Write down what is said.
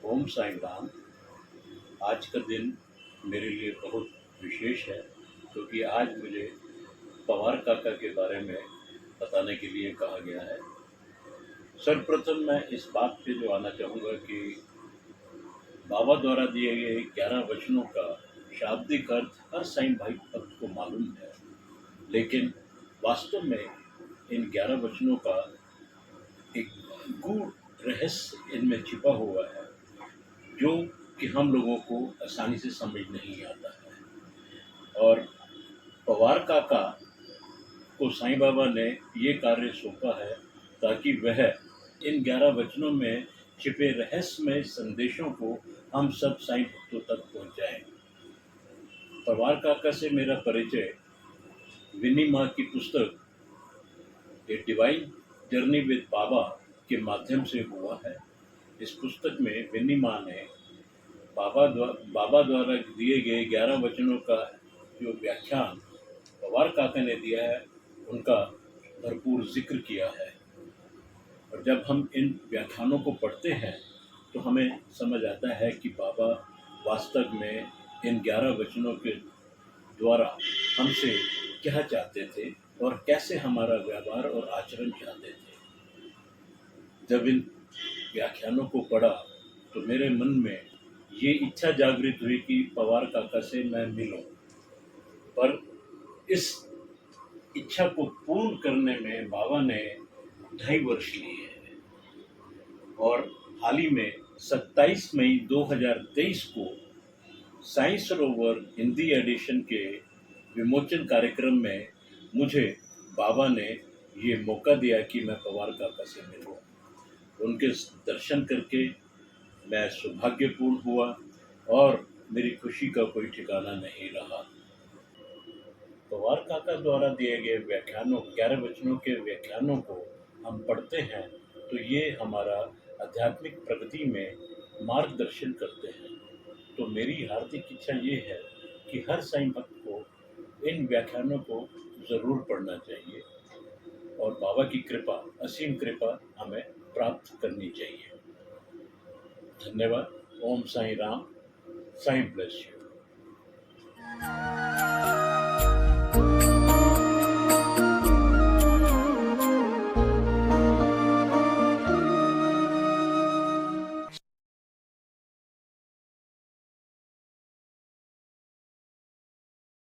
ओम साईं राम। आज का दिन मेरे लिए बहुत विशेष है क्योंकि आज मुझे पवार काका के बारे में बताने के लिए कहा गया है। सर्वप्रथम मैं इस बात पे जो आना चाहूँगा कि बाबा द्वारा दिए गए 11 वचनों का शाब्दिक अर्थ हर साईं भाई भक्त को मालूम है, लेकिन वास्तव में इन 11 वचनों का एक गूढ़ रहस्य इनमें छिपा हुआ है जो कि हम लोगों को आसानी से समझ नहीं आता है। और पवार काका को साईं बाबा ने ये कार्य सौंपा है ताकि वह इन 11 वचनों में छिपे रहस्यमय संदेशों को हम सब साईं भक्तों तक पहुंचाएं। पवार काका से मेरा परिचय विनी माँ की पुस्तक ए डिवाइन जर्नी विद बाबा के माध्यम से हुआ है। इस पुस्तक में विनी माँ ने बाबा द्वारा दिए गए 11 वचनों का जो व्याख्यान पवार काका ने दिया है उनका भरपूर जिक्र किया है। और जब हम इन व्याख्यानों को पढ़ते हैं तो हमें समझ आता है कि बाबा वास्तव में इन 11 वचनों के द्वारा हमसे क्या चाहते थे और कैसे हमारा व्यवहार और आचरण चाहते थे। जब इन व्याख्यानों को पढ़ा तो मेरे मन में ये इच्छा जागृत हुई कि पवार काका से मैं मिलूं, पर इस इच्छा को पूर्ण करने में बाबा ने 2.5 वर्ष लिए हैं। और हाल ही में 27 मई 2023 को साईं सरोवर हिंदी एडिशन के विमोचन कार्यक्रम में मुझे बाबा ने ये मौका दिया कि मैं पवार काका से मिलूं। उनके दर्शन करके मैं सौभाग्यपूर्ण हुआ और मेरी खुशी का कोई ठिकाना नहीं रहा। पवार काका द्वारा दिए गए व्याख्यानों 11 वचनों के व्याख्यानों को हम पढ़ते हैं तो ये हमारा आध्यात्मिक प्रगति में मार्गदर्शन करते हैं। तो मेरी हार्दिक इच्छा ये है कि हर साईं भक्त को इन व्याख्यानों को ज़रूर पढ़ना चाहिए और बाबा की कृपा, असीम कृपा हमें प्राप्त करनी चाहिए। धन्यवाद। ओम साईं राम। Sai bless you.